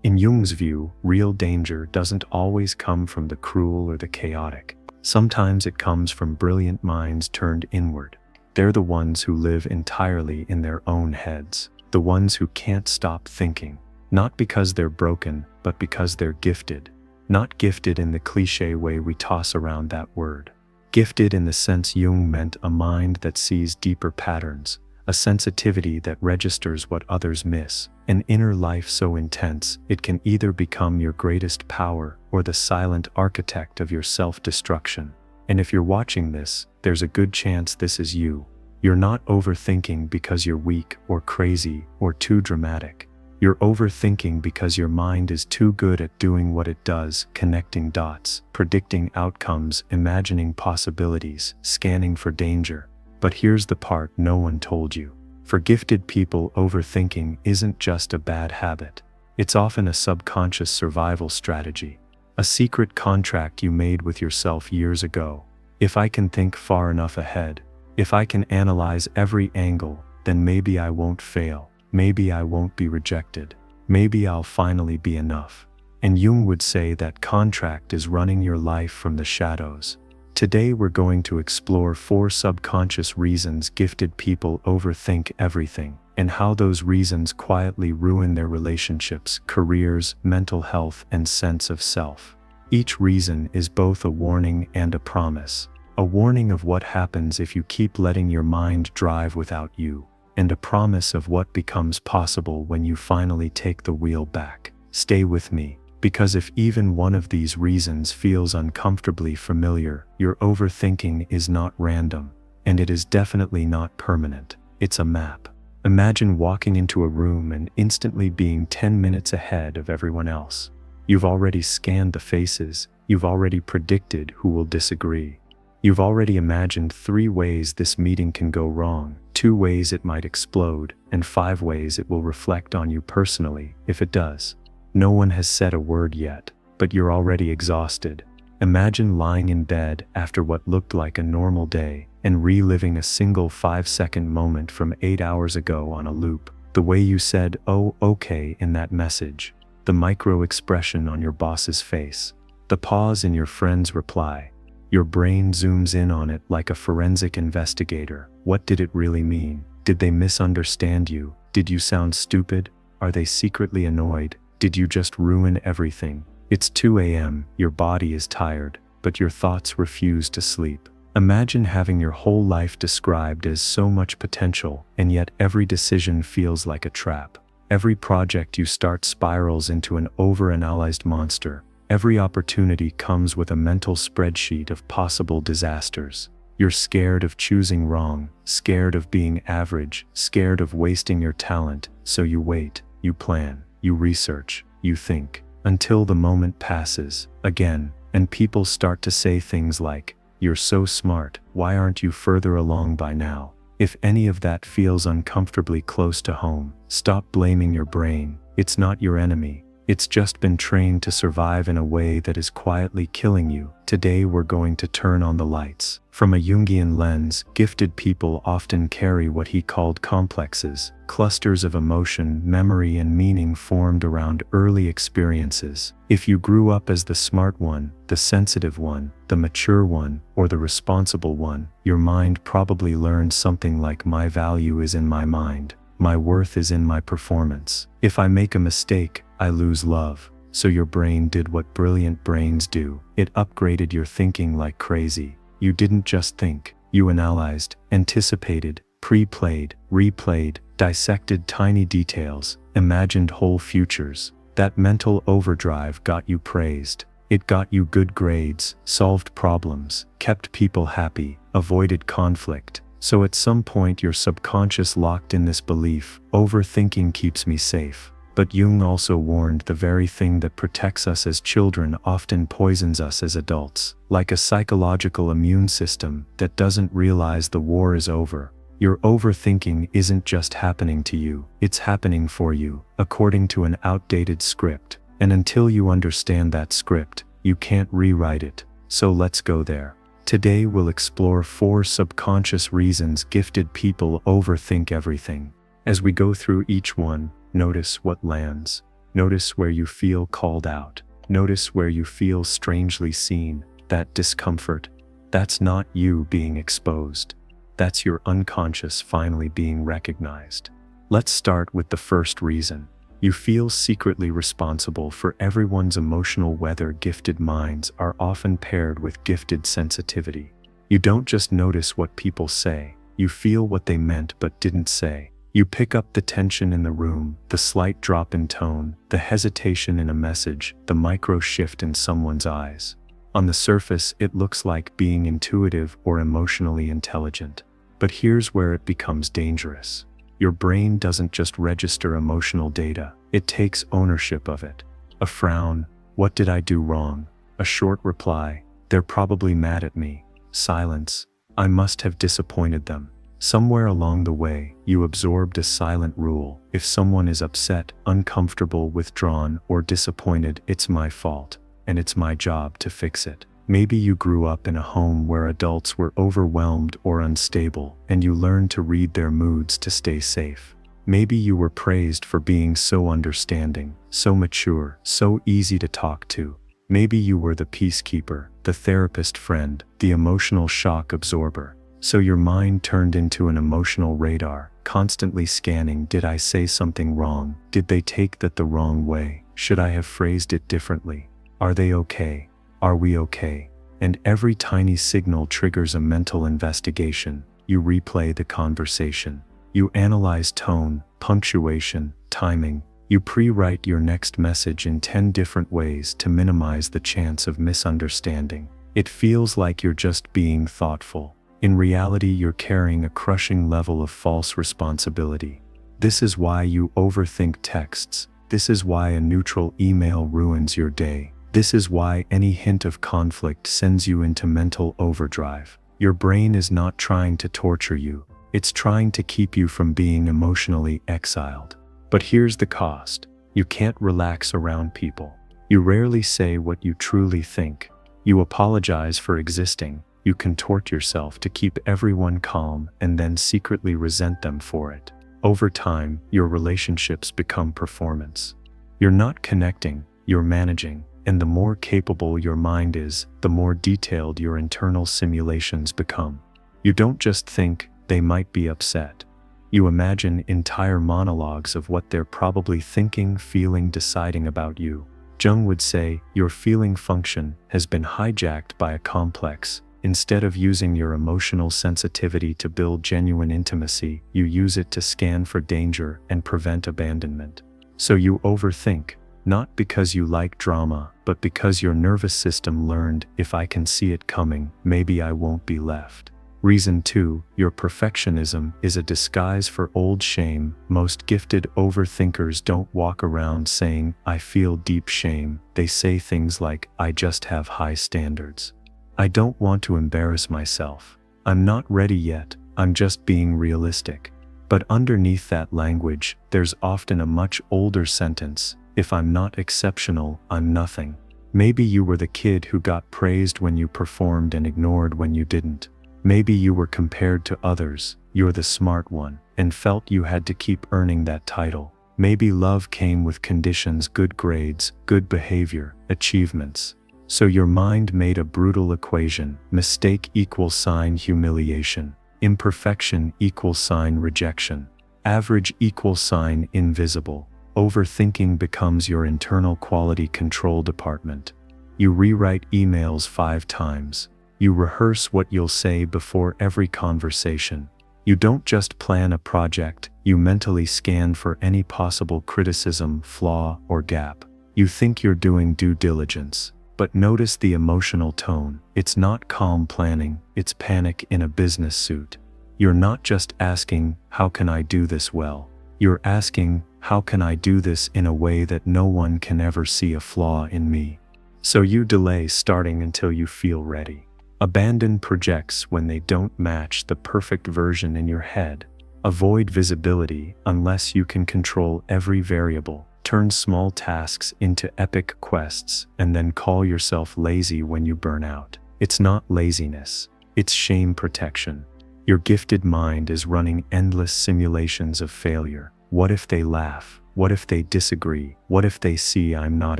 In Jung's view, real danger doesn't always come from the cruel or the chaotic. Sometimes it comes from brilliant minds turned inward. They're the ones who live entirely in their own heads, the ones who can't stop thinking, not because they're broken, but because they're gifted. Not gifted in the cliché way we toss around that word. Gifted in the sense Jung meant a mind that sees deeper patterns, a sensitivity that registers what others miss, an inner life so intense it can either become your greatest power or the silent architect of your self-destruction. And if you're watching this, there's a good chance this is you. You're not overthinking because you're weak or crazy or too dramatic. You're overthinking because your mind is too good at doing what it does, connecting dots, predicting outcomes, imagining possibilities, scanning for danger. But here's the part no one told you. For gifted people, overthinking isn't just a bad habit. It's often a subconscious survival strategy, a secret contract you made with yourself years ago. If I can think far enough ahead, if I can analyze every angle, then maybe I won't fail. Maybe I won't be rejected. Maybe I'll finally be enough. And Jung would say that contract is running your life from the shadows. Today we're going to explore 4 subconscious reasons gifted people overthink everything, and how those reasons quietly ruin their relationships, careers, mental health, and sense of self. Each reason is both a warning and a promise. A warning of what happens if you keep letting your mind drive without you, and a promise of what becomes possible when you finally take the wheel back. Stay with me, because if even one of these reasons feels uncomfortably familiar, your overthinking is not random, and it is definitely not permanent. It's a map. Imagine walking into a room and instantly being 10 minutes ahead of everyone else. You've already scanned the faces, you've already predicted who will disagree. You've already imagined 3 ways this meeting can go wrong, 2 ways it might explode, and 5 ways it will reflect on you personally if it does. No one has said a word yet, but you're already exhausted. Imagine lying in bed after what looked like a normal day and reliving a single 5-second moment from 8 hours ago on a loop. The way you said, "Oh, okay," in that message. The micro expression on your boss's face. The pause in your friend's reply. Your brain zooms in on it like a forensic investigator. What did it really mean? Did they misunderstand you? Did you sound stupid? Are they secretly annoyed? Did you just ruin everything? It's 2 a.m., your body is tired, but your thoughts refuse to sleep. Imagine having your whole life described as so much potential, and yet every decision feels like a trap. Every project you start spirals into an overanalyzed monster. Every opportunity comes with a mental spreadsheet of possible disasters. You're scared of choosing wrong, scared of being average, scared of wasting your talent, so you wait, you plan, you research, you think, until the moment passes, again, and people start to say things like, "You're so smart, why aren't you further along by now?" If any of that feels uncomfortably close to home, stop blaming your brain. It's not your enemy. It's just been trained to survive in a way that is quietly killing you. Today we're going to turn on the lights. From a Jungian lens, gifted people often carry what he called complexes, clusters of emotion, memory, and meaning formed around early experiences. If you grew up as the smart one, the sensitive one, the mature one, or the responsible one, your mind probably learned something like, "My value is in my mind. My worth is in my performance. If I make a mistake, I lose love." So your brain did what brilliant brains do. It upgraded your thinking like crazy. You didn't just think. You analyzed, anticipated, pre-played, replayed, dissected tiny details, imagined whole futures. That mental overdrive got you praised. It got you good grades, solved problems, kept people happy, avoided conflict. So at some point your subconscious locked in this belief, overthinking keeps me safe. But Jung also warned the very thing that protects us as children often poisons us as adults, like a psychological immune system that doesn't realize the war is over. Your overthinking isn't just happening to you, it's happening for you, according to an outdated script. And until you understand that script, you can't rewrite it. So let's go there. Today we'll explore 4 subconscious reasons gifted people overthink everything. As we go through each one, notice what lands. Notice where you feel called out. Notice where you feel strangely seen. That discomfort, that's not you being exposed. That's your unconscious finally being recognized. Let's start with the first reason. You feel secretly responsible for everyone's emotional weather. Gifted minds are often paired with gifted sensitivity. You don't just notice what people say, you feel what they meant but didn't say. You pick up the tension in the room, the slight drop in tone, the hesitation in a message, the micro shift in someone's eyes. On the surface, it looks like being intuitive or emotionally intelligent. But here's where it becomes dangerous. Your brain doesn't just register emotional data, it takes ownership of it. A frown, what did I do wrong? A short reply, they're probably mad at me. Silence, I must have disappointed them. Somewhere along the way, you absorbed a silent rule. If someone is upset, uncomfortable, withdrawn, or disappointed, it's my fault, and it's my job to fix it. Maybe you grew up in a home where adults were overwhelmed or unstable, and you learned to read their moods to stay safe. Maybe you were praised for being so understanding, so mature, so easy to talk to. Maybe you were the peacekeeper, the therapist friend, the emotional shock absorber. So your mind turned into an emotional radar, constantly scanning. Did I say something wrong? Did they take that the wrong way? Should I have phrased it differently? Are they okay? Are we okay? And every tiny signal triggers a mental investigation. You replay the conversation. You analyze tone, punctuation, timing. You pre-write your next message in 10 different ways to minimize the chance of misunderstanding. It feels like you're just being thoughtful. In reality, you're carrying a crushing level of false responsibility. This is why you overthink texts. This is why a neutral email ruins your day. This is why any hint of conflict sends you into mental overdrive. Your brain is not trying to torture you. It's trying to keep you from being emotionally exiled. But here's the cost. You can't relax around people. You rarely say what you truly think. You apologize for existing. You contort yourself to keep everyone calm and then secretly resent them for it. Over time, your relationships become performance. You're not connecting, you're managing, and the more capable your mind is, the more detailed your internal simulations become. You don't just think, they might be upset. You imagine entire monologues of what they're probably thinking, feeling, deciding about you. Jung would say, your feeling function has been hijacked by a complex. Instead of using your emotional sensitivity to build genuine intimacy, you use it to scan for danger and prevent abandonment. So you overthink, not because you like drama, but because your nervous system learned, if I can see it coming, maybe I won't be left. Reason 2, your perfectionism is a disguise for old shame. Most gifted overthinkers don't walk around saying, I feel deep shame. They say things like, I just have high standards. I don't want to embarrass myself. I'm not ready yet. I'm just being realistic. But underneath that language, there's often a much older sentence. If I'm not exceptional, I'm nothing. Maybe you were the kid who got praised when you performed and ignored when you didn't. Maybe you were compared to others, you're the smart one, and felt you had to keep earning that title. Maybe love came with conditions, good grades, good behavior, achievements. So your mind made a brutal equation. Mistake equals sign humiliation. Imperfection equals sign rejection. Average equals sign invisible. Overthinking becomes your internal quality control department. You rewrite emails 5 times. You rehearse what you'll say before every conversation. You don't just plan a project, you mentally scan for any possible criticism, flaw, or gap. You think you're doing due diligence. But notice the emotional tone. It's not calm planning, it's panic in a business suit. You're not just asking, how can I do this well? You're asking, how can I do this in a way that no one can ever see a flaw in me? So you delay starting until you feel ready. Abandon projects when they don't match the perfect version in your head. Avoid visibility unless you can control every variable. Turn small tasks into epic quests, and then call yourself lazy when you burn out. It's not laziness, it's shame protection. Your gifted mind is running endless simulations of failure. What if they laugh? What if they disagree? What if they see I'm not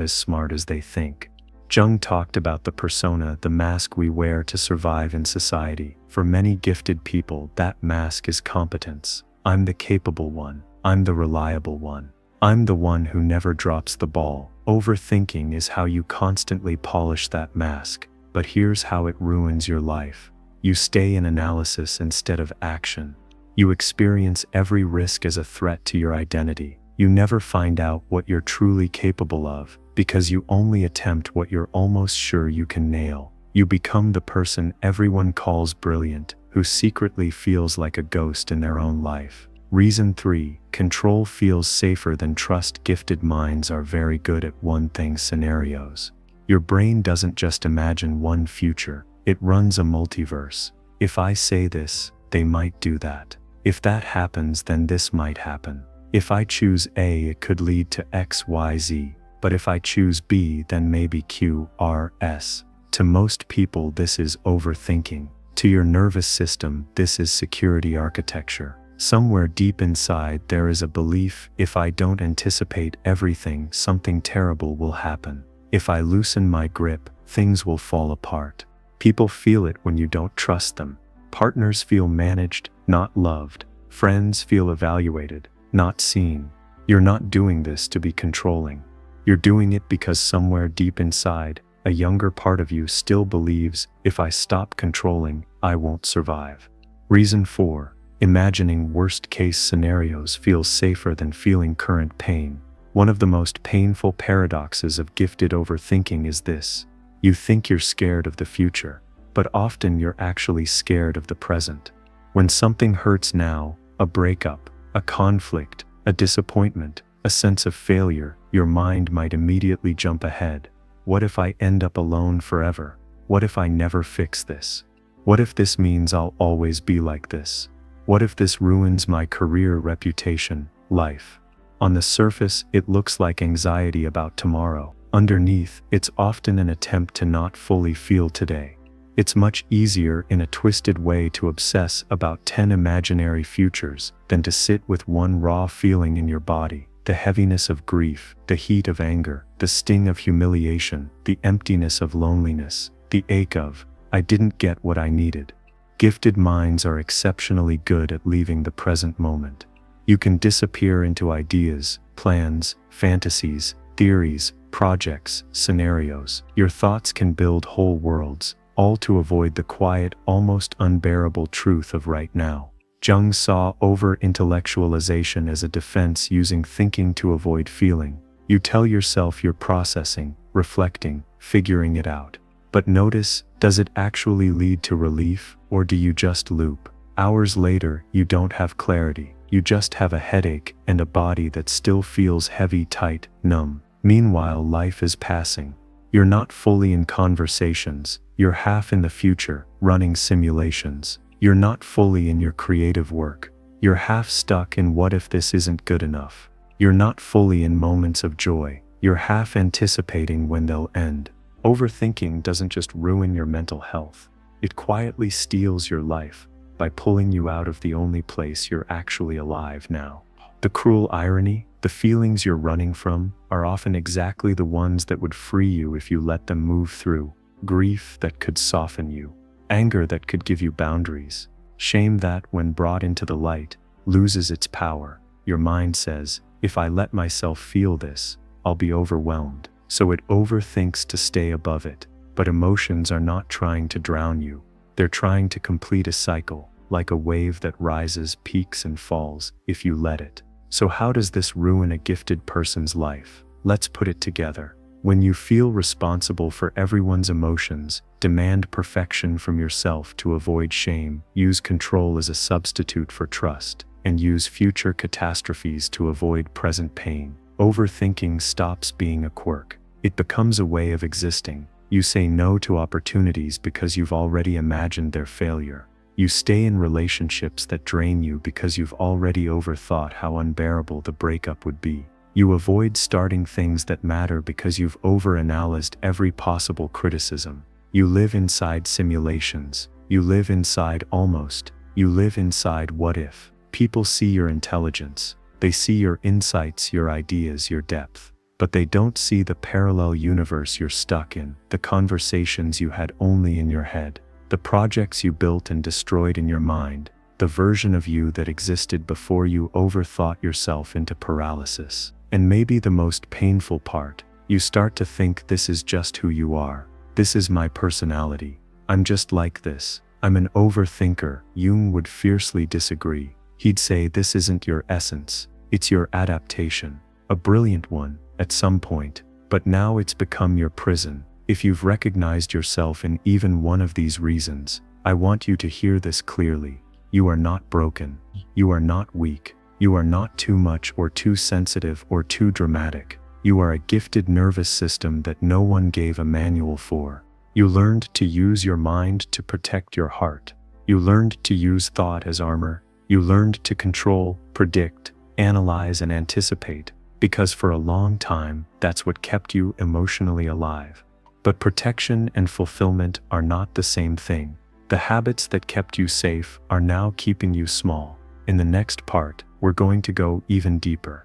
as smart as they think? Jung talked about the persona, the mask we wear to survive in society. For many gifted people, that mask is competence. I'm the capable one. I'm the reliable one. I'm the one who never drops the ball. Overthinking is how you constantly polish that mask, but here's how it ruins your life. You stay in analysis instead of action. You experience every risk as a threat to your identity. You never find out what you're truly capable of, because you only attempt what you're almost sure you can nail. You become the person everyone calls brilliant, who secretly feels like a ghost in their own life. Reason 3. Control feels safer than trust. Gifted minds are very good at one thing: scenarios. Your brain doesn't just imagine one future, it runs a multiverse. If I say this, they might do that. If that happens, then this might happen. If I choose A, it could lead to X, Y, Z. But if I choose B, then maybe Q, R, S. To most people, this is overthinking. To your nervous system, this is security architecture. Somewhere deep inside, there is a belief: if I don't anticipate everything, something terrible will happen. If I loosen my grip, things will fall apart. People feel it when you don't trust them. Partners feel managed, not loved. Friends feel evaluated, not seen. You're not doing this to be controlling. You're doing it because somewhere deep inside, a younger part of you still believes, if I stop controlling, I won't survive. Reason 4. Imagining worst-case scenarios feels safer than feeling current pain. One of the most painful paradoxes of gifted overthinking is this: you think you're scared of the future, but often you're actually scared of the present. When something hurts now, a breakup, a conflict, a disappointment, a sense of failure, your mind might immediately jump ahead. What if I end up alone forever? What if I never fix this? What if this means I'll always be like this? What if this ruins my career, reputation, life? On the surface, it looks like anxiety about tomorrow. Underneath, it's often an attempt to not fully feel today. It's much easier in a twisted way to obsess about 10 imaginary futures than to sit with one raw feeling in your body: the heaviness of grief, the heat of anger, the sting of humiliation, the emptiness of loneliness, the ache of, I didn't get what I needed. Gifted minds are exceptionally good at leaving the present moment. You can disappear into ideas, plans, fantasies, theories, projects, scenarios. Your thoughts can build whole worlds, all to avoid the quiet, almost unbearable truth of right now. Jung saw over-intellectualization as a defense, using thinking to avoid feeling. You tell yourself you're processing, reflecting, figuring it out. But notice, does it actually lead to relief, or do you just loop? Hours later, you don't have clarity. You just have a headache and a body that still feels heavy, tight, numb. Meanwhile, life is passing. You're not fully in conversations. You're half in the future, running simulations. You're not fully in your creative work. You're half stuck in what if this isn't good enough. You're not fully in moments of joy. You're half anticipating when they'll end. Overthinking doesn't just ruin your mental health. It quietly steals your life by pulling you out of the only place you're actually alive now. The cruel irony: the feelings you're running from are often exactly the ones that would free you if you let them move through. Grief that could soften you. Anger that could give you boundaries. Shame that, when brought into the light, loses its power. Your mind says, if I let myself feel this, I'll be overwhelmed. So it overthinks to stay above it. But emotions are not trying to drown you. They're trying to complete a cycle, like a wave that rises, peaks, and falls, if you let it. So how does this ruin a gifted person's life? Let's put it together. When you feel responsible for everyone's emotions, demand perfection from yourself to avoid shame, use control as a substitute for trust, and use future catastrophes to avoid present pain, overthinking stops being a quirk. It becomes a way of existing. You say no to opportunities because you've already imagined their failure. You stay in relationships that drain you because you've already overthought how unbearable the breakup would be. You avoid starting things that matter because you've overanalyzed every possible criticism. You live inside simulations. You live inside almost. You live inside what if. People see your intelligence, They see your insights, your ideas, your depth. But they don't see the parallel universe you're stuck in, the conversations you had only in your head, the projects you built and destroyed in your mind, the version of you that existed before you overthought yourself into paralysis. And maybe the most painful part, you start to think this is just who you are. This is my personality. I'm just like this. I'm an overthinker. Jung would fiercely disagree. He'd say this isn't your essence. It's your adaptation. A brilliant one at some point, but now it's become your prison. If you've recognized yourself in even one of these reasons, I want you to hear this clearly. You are not broken. You are not weak. You are not too much or too sensitive or too dramatic. You are a gifted nervous system that no one gave a manual for. You learned to use your mind to protect your heart. You learned to use thought as armor. You learned to control, predict, analyze, and anticipate, because for a long time, that's what kept you emotionally alive. But protection and fulfillment are not the same thing. The habits that kept you safe are now keeping you small. In the next part, we're going to go even deeper.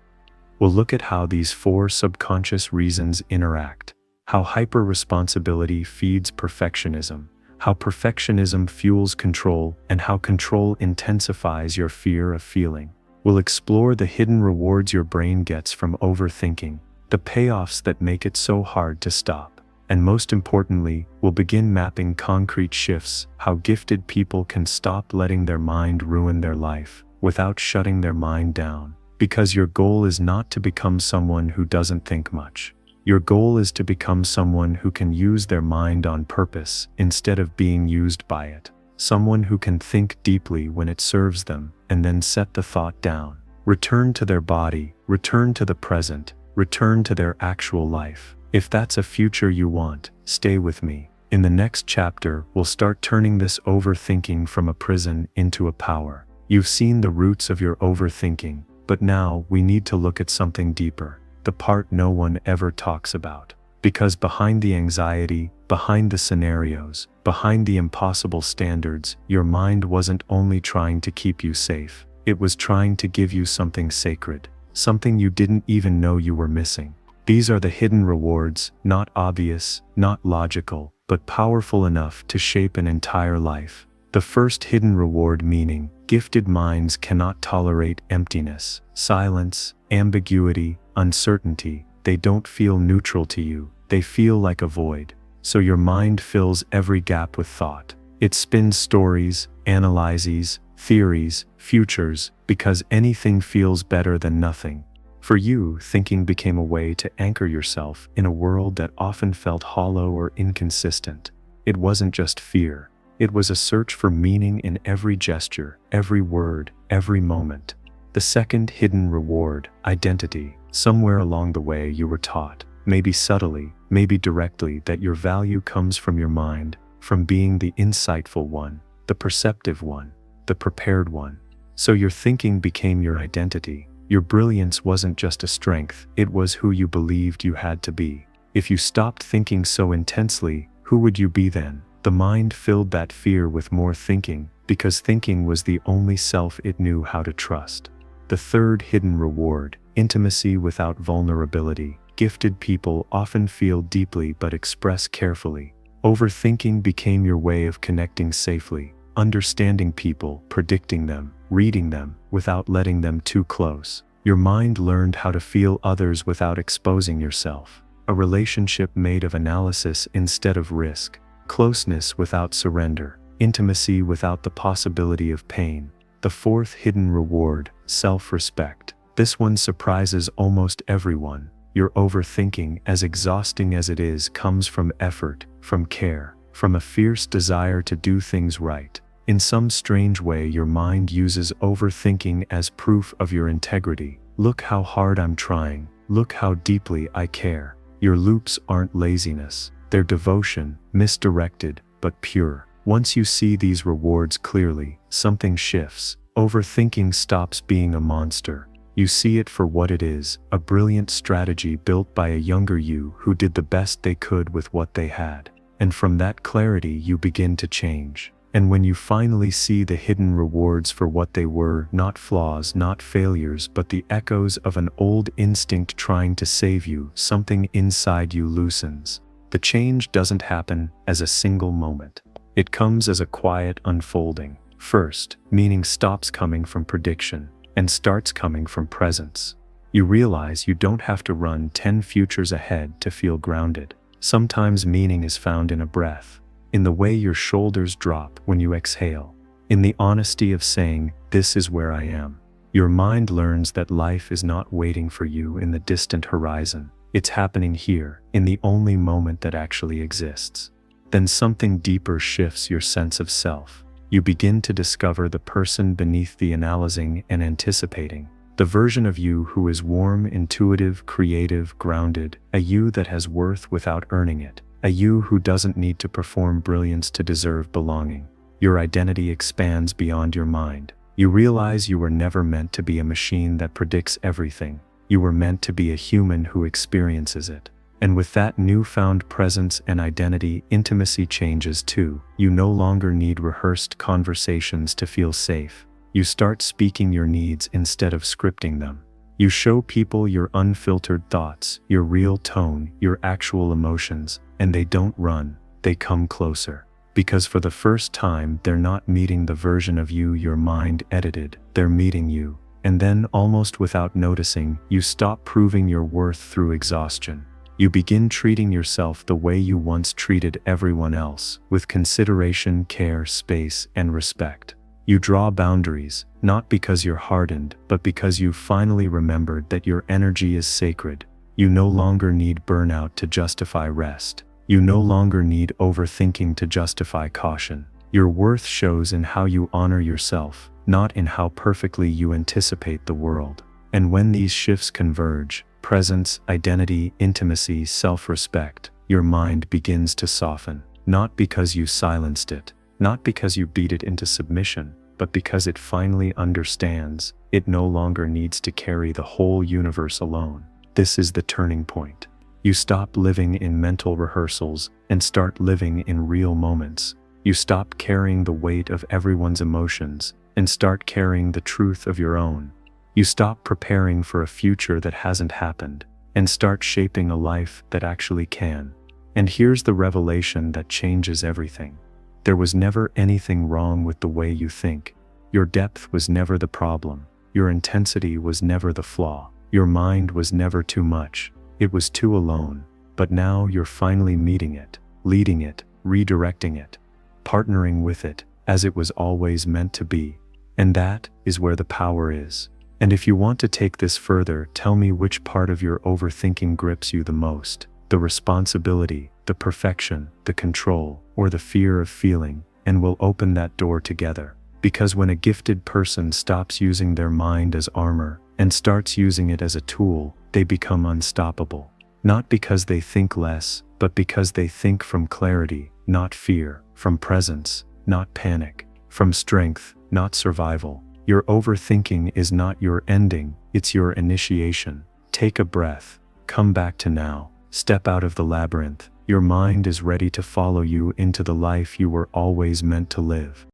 We'll look at how these 4 subconscious reasons interact, how hyper-responsibility feeds perfectionism, how perfectionism fuels control, and how control intensifies your fear of feeling. We'll explore the hidden rewards your brain gets from overthinking, the payoffs that make it so hard to stop. And most importantly, we'll begin mapping concrete shifts, how gifted people can stop letting their mind ruin their life without shutting their mind down. Because your goal is not to become someone who doesn't think much. Your goal is to become someone who can use their mind on purpose instead of being used by it. Someone who can think deeply when it serves them and then set the thought down. Return to their body, return to the present, return to their actual life. If that's a future you want, stay with me. In the next chapter, we'll start turning this overthinking from a prison into a power. You've seen the roots of your overthinking, but now we need to look at something deeper, the part no one ever talks about. Because behind the anxiety, behind the scenarios, behind the impossible standards, your mind wasn't only trying to keep you safe, it was trying to give you something sacred, something you didn't even know you were missing. These are the hidden rewards, not obvious, not logical, but powerful enough to shape an entire life. The first hidden reward meaning, gifted minds cannot tolerate emptiness, silence, ambiguity, uncertainty. They don't feel neutral to you, they feel like a void. So your mind fills every gap with thought. It spins stories, analyses, theories, futures, because anything feels better than nothing. For you, thinking became a way to anchor yourself in a world that often felt hollow or inconsistent. It wasn't just fear. It was a search for meaning in every gesture, every word, every moment. The second hidden reward, identity. Somewhere along the way you were taught, maybe subtly, maybe directly, that your value comes from your mind, from being the insightful one, the perceptive one, the prepared one. So your thinking became your identity. Your brilliance wasn't just a strength, it was who you believed you had to be. If you stopped thinking so intensely, who would you be then? The mind filled that fear with more thinking, because thinking was the only self it knew how to trust. The third hidden reward, intimacy without vulnerability. Gifted people often feel deeply but express carefully. Overthinking became your way of connecting safely, understanding people, predicting them, reading them, without letting them too close. Your mind learned how to feel others without exposing yourself. A relationship made of analysis instead of risk. Closeness without surrender. Intimacy without the possibility of pain. The fourth hidden reward, self-respect. This one surprises almost everyone. Your overthinking, as exhausting as it is, comes from effort, from care, from a fierce desire to do things right. In some strange way, your mind uses overthinking as proof of your integrity. Look how hard I'm trying. Look how deeply I care. Your loops aren't laziness. They're devotion, misdirected, but pure. Once you see these rewards clearly, something shifts. Overthinking stops being a monster. You see it for what it is, a brilliant strategy built by a younger you who did the best they could with what they had. And from that clarity you begin to change. And when you finally see the hidden rewards for what they were, not flaws, not failures, but the echoes of an old instinct trying to save you, something inside you loosens. The change doesn't happen as a single moment. It comes as a quiet unfolding. First, meaning stops coming from prediction and starts coming from presence. You realize you don't have to run 10 futures ahead to feel grounded. Sometimes meaning is found in a breath, in the way your shoulders drop when you exhale, in the honesty of saying, "This is where I am." Your mind learns that life is not waiting for you in the distant horizon. It's happening here, in the only moment that actually exists. Then something deeper shifts your sense of self. You begin to discover the person beneath the analyzing and anticipating, the version of you who is warm, intuitive, creative, grounded, a you that has worth without earning it, a you who doesn't need to perform brilliance to deserve belonging. Your identity expands beyond your mind. You realize you were never meant to be a machine that predicts everything. You were meant to be a human who experiences it. And with that newfound presence and identity, intimacy changes too. You no longer need rehearsed conversations to feel safe. You start speaking your needs instead of scripting them. You show people your unfiltered thoughts, your real tone, your actual emotions, and they don't run, they come closer. Because for the first time, they're not meeting the version of you your mind edited, they're meeting you. And then, almost without noticing, you stop proving your worth through exhaustion. You begin treating yourself the way you once treated everyone else, with consideration, care, space, and respect. You draw boundaries, not because you're hardened, but because you've finally remembered that your energy is sacred. You no longer need burnout to justify rest. You no longer need overthinking to justify caution. Your worth shows in how you honor yourself, not in how perfectly you anticipate the world. And when these shifts converge, presence, identity, intimacy, self-respect, your mind begins to soften, not because you silenced it, not because you beat it into submission, but because it finally understands it no longer needs to carry the whole universe alone. This is the turning point. You stop living in mental rehearsals and start living in real moments. You stop carrying the weight of everyone's emotions and start carrying the truth of your own. You stop preparing for a future that hasn't happened and start shaping a life that actually can. And here's the revelation that changes everything. There was never anything wrong with the way you think. Your depth was never the problem. Your intensity was never the flaw. Your mind was never too much. It was too alone. But now you're finally meeting it, leading it, redirecting it, partnering with it as it was always meant to be. And that is where the power is. And if you want to take this further, tell me which part of your overthinking grips you the most. The responsibility, the perfection, the control, or the fear of feeling, and we'll open that door together. Because when a gifted person stops using their mind as armor and starts using it as a tool, they become unstoppable. Not because they think less, but because they think from clarity, not fear, from presence, not panic, from strength, not survival. Your overthinking is not your ending, it's your initiation. Take a breath, come back to now, step out of the labyrinth. Your mind is ready to follow you into the life you were always meant to live.